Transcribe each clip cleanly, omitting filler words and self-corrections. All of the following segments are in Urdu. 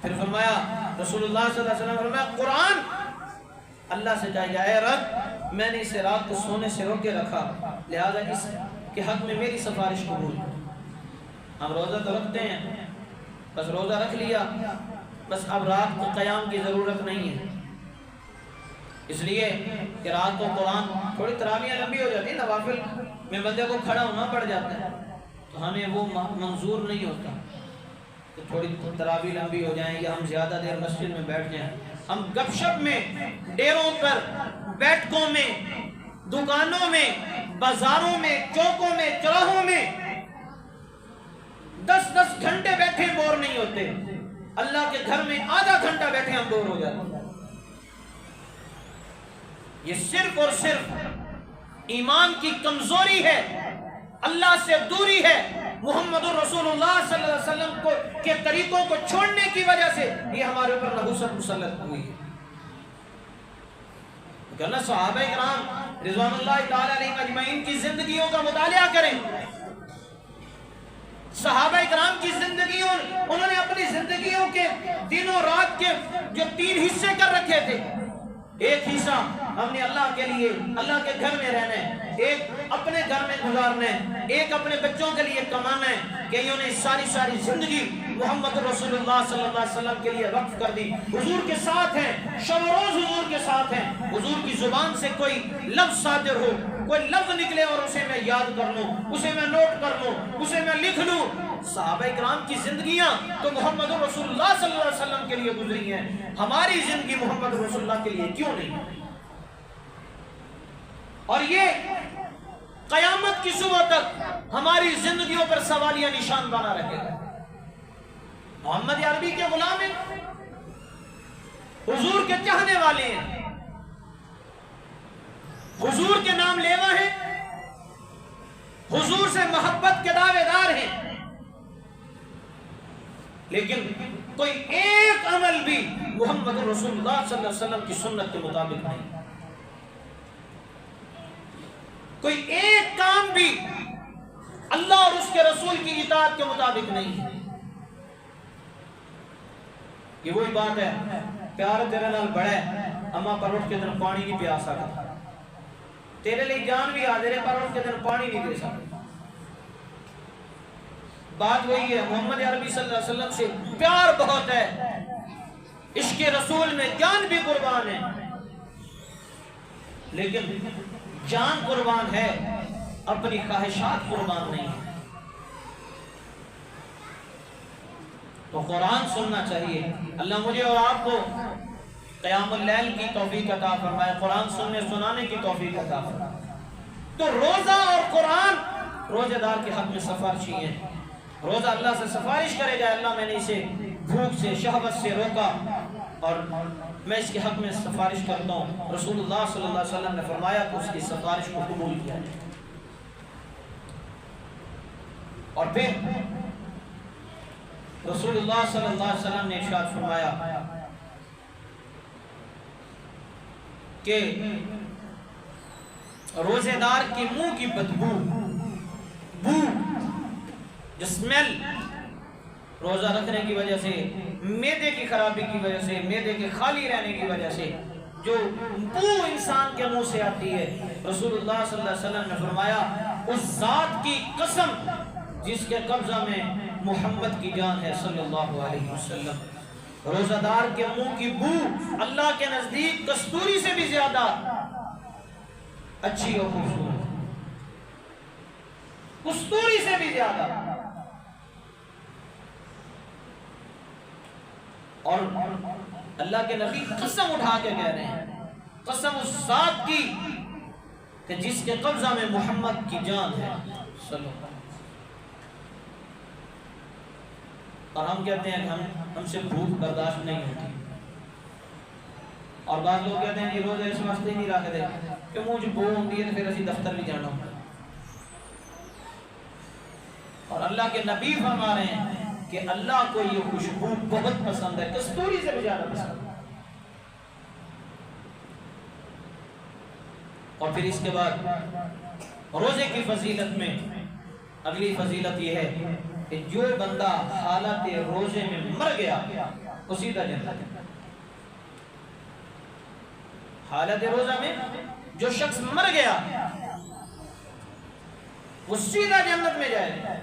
پھر فرمایا رسول اللہ صلی اللہ علیہ وسلم فرمایا قرآن اللہ سے کہا اے رب میں نے اسے رات کو سونے سے روکے رکھا، لہذا اس کے حق میں میری سفارش قبول۔ ہم روزہ تو رکھتے ہیں، بس روزہ رکھ لیا، بس اب رات کو قیام کی ضرورت نہیں ہے، اس لیے کہ رات کو قرآن تھوڑی تراویحیں لمبی ہو جاتی ہیں، نوافل میں بندے کو کھڑا ہونا پڑ جاتا ہے، تو ہمیں وہ منظور نہیں ہوتا کہ تھوڑی تراویح لمبی ہو جائیں یا ہم زیادہ دیر مسجد میں بیٹھ جائیں۔ ہم گپ شپ میں، ڈیروں پر، بیٹھکوں میں، دکانوں میں، بازاروں میں، چوکوں میں، چوراہوں میں 10 گھنٹے بیٹھے بور نہیں ہوتے، اللہ کے گھر میں آدھا گھنٹہ بیٹھے ہم بور ہو جاتے ہیں۔ یہ صرف اور صرف ایمان کی کمزوری ہے، اللہ سے دوری ہے، محمد الرسول اللہ صلی اللہ علیہ وسلم کے طریقوں کو چھوڑنے کی وجہ سے یہ ہمارے اوپر نحوست مسلط ہوئی ہے۔ کہنا صحابہ کرام رضوان اللہ تعالی علیہم اجمعین کی زندگیوں کا مطالعہ کریں۔ صحابہ کرام کی زندگیوں، انہوں نے اپنی زندگیوں کے دنوں رات کے جو 3 حصے کر رکھے تھے، ایک حصہ ہم نے اللہ کے لیے اللہ کے گھر میں رہنا ہے، ایک اپنے گھر میں گزارنا ہے، ایک اپنے بچوں کے لیے کمانا ہے، کہ انہوں نے ساری زندگی محمد رسول اللہ صلی اللہ علیہ وسلم کے لیے وقف کر دی، حضور کے ساتھ ہیں، شب و روز حضور کے ساتھ ہیں، حضور کی زبان سے کوئی لفظ صادر ہو، کوئی لفظ نکلے اور اسے میں یاد کر لوں، اسے میں نوٹ کر لوں، اسے میں لکھ لوں۔ صحابہ کرام کی زندگیاں تو محمد رسول اللہ صلی اللہ علیہ وسلم کے لیے گزری ہیں، ہماری زندگی محمد رسول اللہ کے لیے کیوں نہیں؟ اور یہ قیامت کی صبح تک ہماری زندگیوں پر سوالیہ نشان بنا رہے گا۔ محمد عربی کے غلام ہیں، حضور کے چاہنے والے ہیں، حضور کے نام لیوا ہیں، حضور سے محبت کے دعوے دار ہیں، لیکن کوئی ایک عمل بھی محمد رسول اللہ صلی اللہ علیہ وسلم کی سنت کے مطابق نہیں، کوئی ایک کام بھی اللہ اور اس کے رسول کی اطاعت کے مطابق نہیں ہے۔ یہ وہی بات ہے، پیار تیرے نال بڑا ہے، اما پر اٹھ کے دن پانی نہیں پیا سکتا، تیرے لیے جان بھی حاضر ہے پر اٹھ کے دن پانی نہیں دے سکتا۔ بات وہی ہے، محمد عربی صلی اللہ علیہ وسلم سے پیار بہت ہے، عشق رسول میں جان بھی قربان ہے، لیکن جان قربان ہے، اپنی خواہشات قربان نہیں ہے۔ تو قرآن سننا چاہیے۔ اللہ مجھے اور آپ کو قیام اللیل کی توفیق عطا فرمائے، قرآن سننے سنانے کی توفیق عطا فرمائے۔ تو روزہ اور قرآن روزہ دار کے حق میں سفارشی ہیں۔ روزہ اللہ سے سفارش کرے جائے، اللہ میں نے اسے بھوک سے، شہوت سے روکا اور میں اس کے حق میں سفارش کرتا ہوں، رسول اللہ صلی اللہ علیہ وسلم نے فرمایا کہ اس کی سفارش کو قبول کیا جائے۔ اور پھر رسول اللہ صلی اللہ علیہ وسلم نے ارشاد فرمایا کہ روزے دار کے منہ کی بدبو، جو اسمیل روزہ رکھنے کی وجہ سے، معدے کی خرابی کی وجہ سے، معدے کے خالی رہنے کی وجہ سے جو بو انسان کے منہ سے آتی ہے، رسول اللہ صلی اللہ علیہ وسلم نے فرمایا اس ذات کی قسم جس کے قبضہ میں محمد کی جان ہے صلی اللہ علیہ وسلم، روزہ دار کے منہ کی بو اللہ کے نزدیک کستوری سے بھی زیادہ اچھی اور خوبصورت، کستوری سے بھی زیادہ۔ اور اللہ کے نبی قسم اٹھا کے کہہ رہے ہیں، قسم اس ذات کی کہ جس کے قبضہ میں محمد کی جان ہے صلی اللہ علیہ وسلم۔ اور ہم کہتے ہیں کہ ہم سے بھوک برداشت نہیں ہوتی، اور بعض لوگ کہتے ہیں کہ روزہ اس واسطے نہیں رکھتے کہ مجھے بو ہوتی ہے تو پھر اسی دفتر بھی جانا ہوتا ہے۔ اور اللہ کے نبی فرما رہے ہیں کہ اللہ کو یہ خوشبو بہت پسند ہے، کستوری سے بھی زیادہ پسند ہے۔ اور پھر اس کے بعد روزے کی فضیلت میں اگلی فضیلت یہ ہے کہ جو بندہ حالت روزے میں مر گیا وہ سیدھا جنت. حالت روزہ میں جو شخص مر گیا وہ سیدھا جنت میں جائے گا.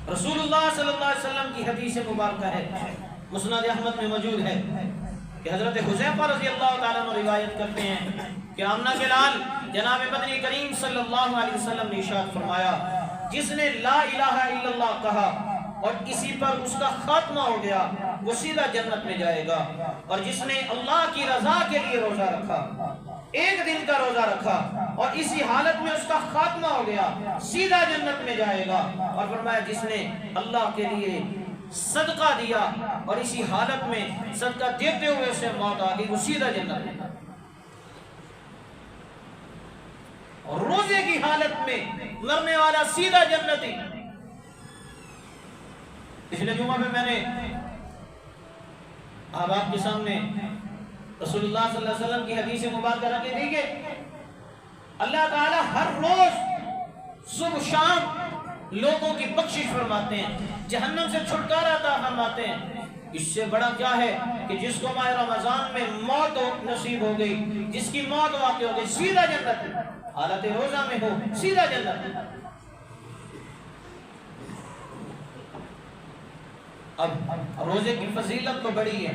رسول اللہ صلی اللہ علیہ وسلم کی حدیث مبارکہ ہے، مسند احمد میں موجود ہے کہ حضرت حذیفہ رضی اللہ تعالیٰ عنہ روایت کرتے ہیں کہ آمنہ کے لال جناب مدنی کریم صلی اللہ علیہ وسلم نے ارشاد فرمایا، جس نے لا الہ الا اللہ کہا اور اسی پر اس کا خاتمہ ہو گیا وہ سیدھا جنت میں جائے گا. اور جس نے اللہ کی رضا کے لیے روزہ رکھا، ایک دن کا روزہ رکھا اور اسی حالت میں اس کا خاتمہ ہو گیا سیدھا جنت میں جائے گا. اور فرمایا جس نے اللہ کے لیے صدقہ دیا اور اسی حالت میں صدقہ دیتے ہوئے اسے موت آ گئی وہ سیدھا جنت میں. اور روزے کی حالت میں مرنے والا سیدھا جنتی. پچھلے جمعہ میں نے آپ کے سامنے رسول اللہ صلی اللہ علیہ وسلم کی حدیث مبارکہ رکھے تھی کہ اللہ تعالی ہر روز صبح شام لوگوں کی بخشش فرماتے ہیں، جہنم سے چھٹکارا عطا فرماتے ہیں. اس سے بڑا کیا ہے کہ جس کو ماہ رمضان میں موت نصیب ہو گئی، جس کی موت واقع ہو گئی سیدھا جنت ہے. حالت روزہ میں ہو سیدھا جنت ہے. اب روزے کی فضیلت تو بڑی ہے.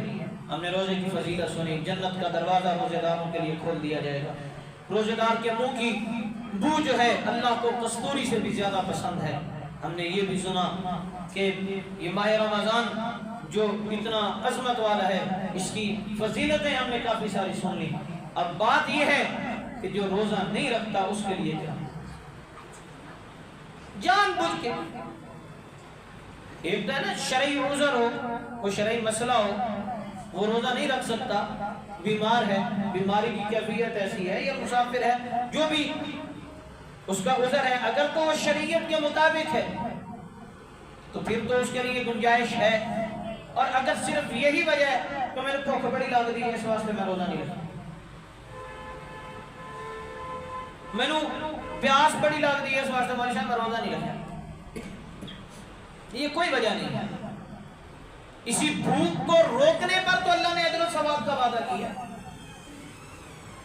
ہم نے روزے کی فضیلت سنی، جنت کا دروازہ روزے داروں کے لیے کھول دیا جائے گا. روزے دار کے منہ کی بو جو ہے اللہ کو کستوری سے بھی زیادہ پسند ہے. ہم نے یہ بھی سنا کہ یہ ماہ رمضان جو اتنا عظمت والا ہے اس کی فضیلتیں ہم نے کافی ساری سن لی. اب بات یہ ہے کہ جو روزہ نہیں رکھتا اس کے لیے کیا جان بوجھ کے ایک تو ہے نا شرعی عذر ہو، کوئی شرعی مسئلہ ہو، وہ روزہ نہیں رکھ سکتا، بیمار ہے، بیماری کی کیفیت ایسی ہے یا مسافر ہے، جو بھی اس کا عذر ہے، اگر تو وہ شریعت کے مطابق ہے تو پھر تو اس کے لیے گنجائش ہے. اور اگر صرف یہی وجہ ہے تو میرے کو بڑی لگ رہی ہے اس واسطے میں روزہ نہیں رکھتا، میں نے پیاس بڑی لگ رہی ہے اس واسطے میں روزہ نہیں رکھتا، یہ کوئی وجہ نہیں ہے. اسی بھوک کو روکنے پر تو اللہ نے اجر و ثواب کا وعدہ کیا.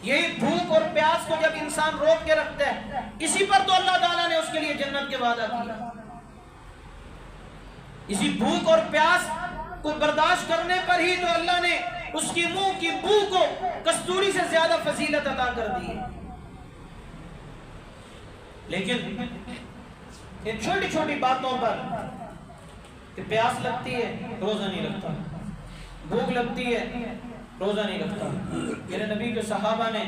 یہی بھوک اور پیاس کو جب انسان روک کے رکھتا ہے اسی پر تو اللہ تعالیٰ نے اس کے لیے جنت کے وعدہ کیا. اسی بھوک اور پیاس کو برداشت کرنے پر ہی تو اللہ نے اس کی منہ کی بو کو کستوری سے زیادہ فضیلت عطا کر دی ہے. لیکن ان چھوٹی چھوٹی باتوں پر کہ پیاس لگتی ہے روزہ نہیں رکھتا، بھوک لگتی ہے روزہ نہیں رکھتا. میرے نبی کے صحابہ نے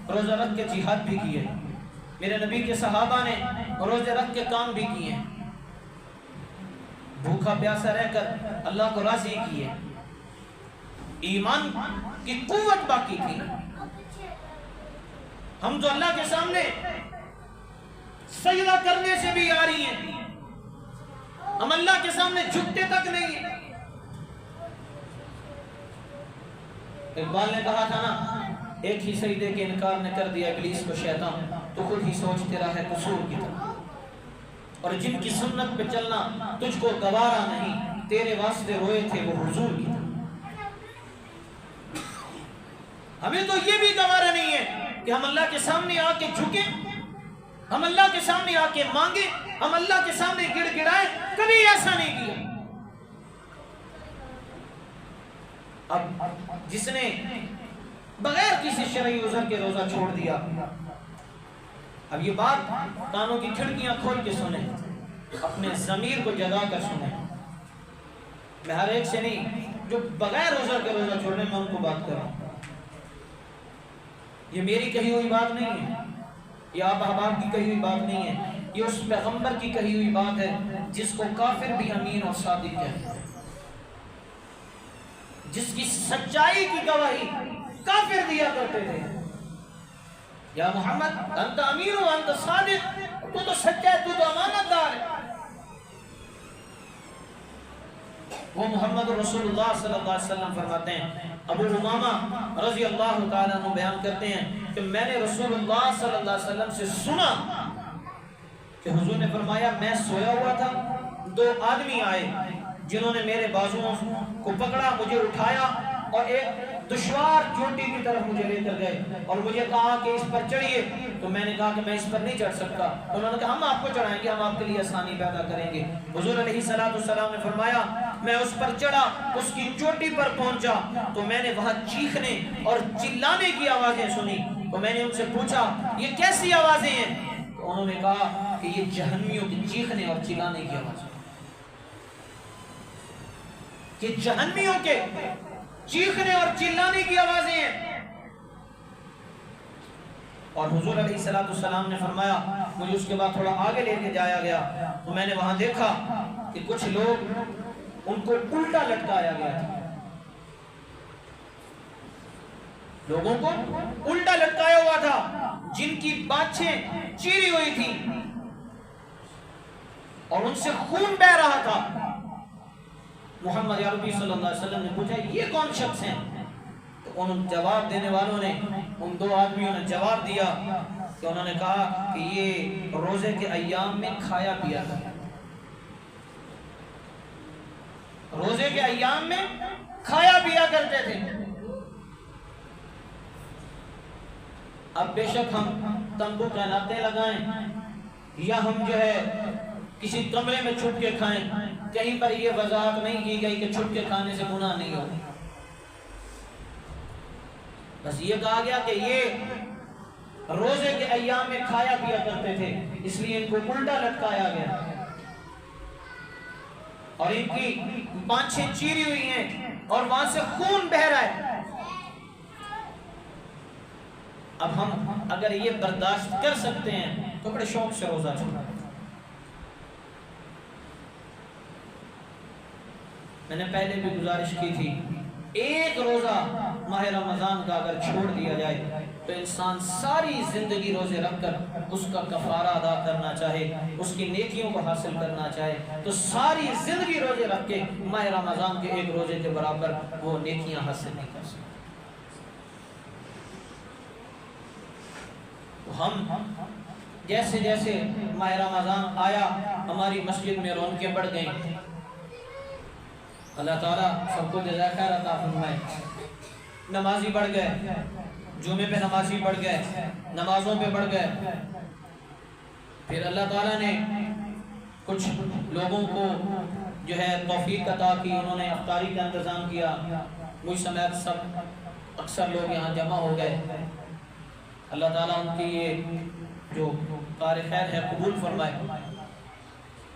روزہ رکھ کے جہاد بھی کیے، میرے نبی کے صحابہ نے روزہ رکھ کے کام بھی کیے، بھوکا پیاسا رہ کر اللہ کو راضی کیے. ایمان کی قوت باقی تھی. ہم تو اللہ کے سامنے سجدہ کرنے سے بھی آ رہی ہیں، ہم اللہ کے سامنے جھکتے تک نہیں ہیں. اقبال نے کہا تھا نا، ایک ہی سجدے کے انکار نے کر دیا ابلیس کو شیطان، تو خود ہی سوچ تیرا ہے قصور کی طرح. اور جن کی سنت پہ چلنا تجھ کو گوارا نہیں، تیرے واسطے روئے تھے وہ حضور کی طرح. ہمیں تو یہ بھی گوارا نہیں ہے کہ ہم اللہ کے سامنے آ کے جھکیں، ہم اللہ کے سامنے آ کے مانگیں، ہم اللہ کے سامنے گڑ گڑائیں. کبھی ایسا نہیں کیا. اب جس نے بغیر کسی شرعی عذر کے روزہ چھوڑ دیا، اب یہ بات کانوں کی کھڑکیاں کھول کے سنیں، اپنے ضمیر کو جگا کر سنیں. میں ہر ایک سے نہیں، جو بغیر عذر کے روزہ چھوڑنے میں ان کو بات کر رہا ہوں. یہ میری کہی ہوئی بات نہیں ہے، یہ آپ احباب کی کہی ہوئی بات نہیں ہے، یہ اس پیغمبر کی کہی ہوئی بات ہے جس کو کافر بھی امین اور صادق کہتے ہیں، جس کی سچائی کی گواہی کافر دیا کرتے تھے. یا محمد انت امین و انت صادق، تو سچا ہے، تو امانت دار ہے. وہ محمد رسول اللہ صلی اللہ علیہ وسلم فرماتے ہیں، ابو امامہ رضی اللہ تعالیٰ عنہ بیان کرتے ہیں کہ میں نے رسول اللہ صلی اللہ علیہ وسلم سے سنا کہ حضور نے فرمایا، میں سویا ہوا تھا، دو آدمی آئے، جنہوں نے میرے بازوؤں کو پکڑا، مجھے اٹھایا اور ایک دشوار چوٹی کی طرف مجھے لے کر گئے اور مجھے کہا کہ اس پر چڑھیے، تو میں نے کہا کہ میں اس پر نہیں چڑھ سکتا۔ انہوں نے کہا ہم آپ کو چڑھائیں گے، ہم آپ کے لیے آسانی پیدا کریں گے۔ حضور علیہ السلام نے فرمایا میں اس پر چڑھا، اس کی چوٹی پر پہنچا تو میں نے وہاں چیخنے اور چلانے کی آوازیں سنی، تو میں نے ان سے پوچھا یہ کیسی آوازیں ہیں؟ تو انہوں نے کہا کہ یہ جہنمیوں کی چیخنے اور چلانے کی آوازیں، کہ جہنمیوں کے چیخنے اور چلانے کی آوازیں ہیں۔ اور حضور علیہ السلام نے فرمایا مجھے اس کے بعد تھوڑا آگے لے کے جایا گیا تو میں نے وہاں دیکھا کہ کچھ لوگ ان کو الٹا لٹکایا گیا تھا، لوگوں کو الٹا لٹکایا ہوا تھا، جن کی بانچیں چیری ہوئی تھی اور ان سے خون بہ رہا تھا۔ محمد عربی صلی اللہ علیہ وسلم نے پوچھا یہ کون شخص ہیں؟ تو ان جواب دینے والوں نے، ان دو آدمیوں نے جواب دیا کہ انہوں نے کہا کہ یہ روزے کے ایام میں کھایا پیا تھا، روزے کے ایام میں کھایا پیا کرتے تھے۔ اب بے شک ہم تنبو کہلاتے لگائیں یا ہم جو ہے کسی کمرے میں چھپ کے کھائیں، کہیں پر یہ وضاحت نہیں کی گئی کہ چھپ کے کھانے سے گناہ نہیں ہو، بس یہ کہا گیا کہ یہ روزے کے ایام میں کھایا پیا کرتے تھے، اس لیے ان کو الٹا لٹکایا گیا اور ان کی بانچیں چیری ہوئی ہیں اور وہاں سے خون بہ رہا ہے۔ اب ہم اگر یہ برداشت کر سکتے ہیں تو بڑے شوق سے روزہ چھوڑا۔ میں نے پہلے بھی گزارش کی تھی، ایک روزہ ماہ رمضان کا اگر چھوڑ دیا جائے تو انسان ساری زندگی روزے رکھ کر اس کا کفارہ ادا کرنا چاہے، اس کی نیکیوں کو حاصل کرنا چاہے تو ساری زندگی روزے رکھ کے ماہ رمضان کے ایک روزے کے برابر وہ نیکیاں حاصل نہیں کر سکتے۔ ہم جیسے جیسے ماہ رمضان آیا ہماری مسجد میں رونقیں بڑھ گئیں۔ اللہ تعالیٰ سب کو جزائے خیر عطا فرمائے۔ نمازی بڑھ گئے، جمعے پہ نمازی بڑھ گئے، نمازوں پہ بڑھ گئے۔ پھر اللہ تعالیٰ نے کچھ لوگوں کو جو ہے توفیق عطا کی، انہوں نے افطاری کا انتظام کیا، مجھ سمیت سب اکثر لوگ یہاں جمع ہو گئے۔ اللہ تعالیٰ ان کی یہ جو کار خیر ہے قبول فرمائے۔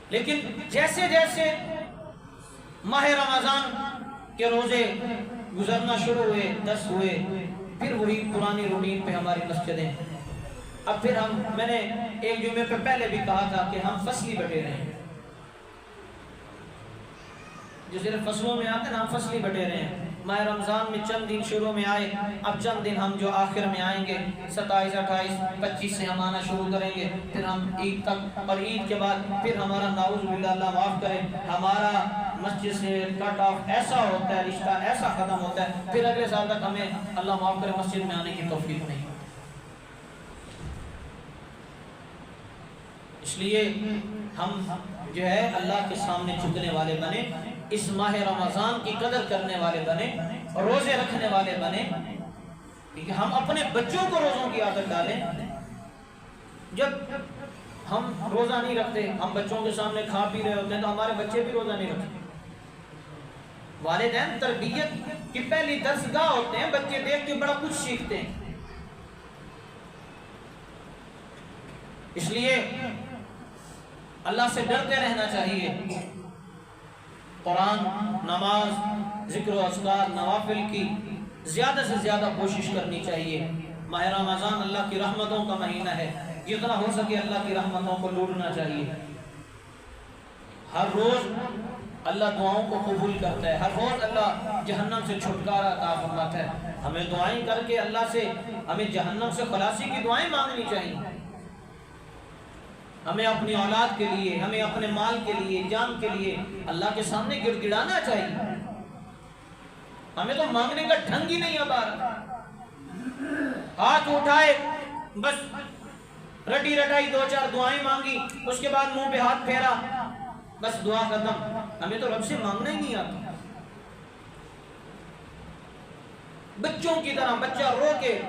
لیکن جیسے جیسے ماہ رمضان کے روزے گزرنا شروع ہوئے، 10 ہوئے، پھر وہی پرانی روٹین پہ ہماری مسجدیں۔ اب پھر میں نے ایک جمعے پہ پہلے بھی کہا تھا کہ ہم فصلی بٹیرے ہیں، جو صرف فصلوں میں آتے ہیں ہم فصلی بٹیرے ہیں۔ ماہ رمضان میں چند دن شروع میں آئے، اب چند دن ہم جو آخر میں آئیں گے، 27 28 25 سے ہم آنا شروع کریں گے، پھر ہم عید تک، اور عید کے بعد پھر ہمارا نعوذ باللہ اللہ معاف کرے ہمارا مسجد سے کٹ آف ایسا ہوتا ہے، رشتہ ایسا ختم ہوتا ہے، پھر اگلے سال تک ہمیں اللہ معاف کرے مسجد میں آنے کی توفیق نہیں۔ اس لیے ہم جو ہے اللہ کے سامنے جھکنے والے بنے، اس ماہ رمضان کی قدر کرنے والے بنے، روزے رکھنے والے بنے، کیونکہ ہم اپنے بچوں کو روزوں کی عادت ڈالیں۔ جب ہم روزہ نہیں رکھتے، ہم بچوں کے سامنے کھا پی رہے ہوتے ہیں تو ہمارے بچے بھی روزہ نہیں رکھتے۔ والدین تربیت کی پہلی درسگاہ ہوتے ہیں، بچے دیکھ کے بڑا کچھ سیکھتے ہیں۔ اس لیے اللہ سے ڈرتے رہنا چاہیے، قرآن، نماز، ذکر و اذکار، نوافل کی زیادہ سے زیادہ کوشش کرنی چاہیے۔ ماہ رمضان اللہ کی رحمتوں کا مہینہ ہے، جتنا ہو سکے اللہ کی رحمتوں کو لوٹنا چاہیے۔ ہر روز اللہ دعاؤں کو قبول کرتا ہے، ہر روز اللہ جہنم سے چھٹکارا عطا فرماتا ہے۔ ہمیں دعائیں کر کے اللہ سے، ہمیں جہنم سے خلاصی کی دعائیں مانگنی چاہیے۔ ہمیں اپنی اولاد کے لیے، ہمیں اپنے مال کے لیے، جان کے لیے اللہ کے سامنے گڑ گڑانا چاہیے۔ ہمیں تو مانگنے کا ڈھنگ ہی نہیں اب آ رہا، ہاتھ اٹھائے بس رٹی رٹائی 2 4 دعائیں مانگی، اس کے بعد منہ پہ ہاتھ پھیرا، بس دعا ختم. ہمیں تو رب سے مانگنا ہی نہیں آتا. بچوں کی طرح بچہ رو کے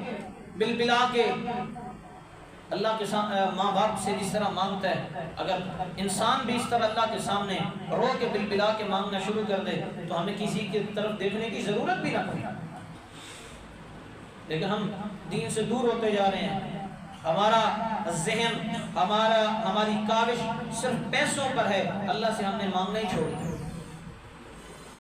بلبلا کے اللہ کے سامنے ماں باپ سے جس طرح مانگتا ہے، اگر انسان بھی اس طرح اللہ کے سامنے رو کے بلبلا کے مانگنا شروع کر دے تو ہمیں کسی کی طرف دیکھنے کی ضرورت بھی نہ پڑے. لیکن ہم دین سے دور ہوتے جا رہے ہیں. ہمارا ذہن ہماری کاوش صرف پیسوں پر ہے. اللہ سے ہم نے مانگنا ہی چھوڑ دیا.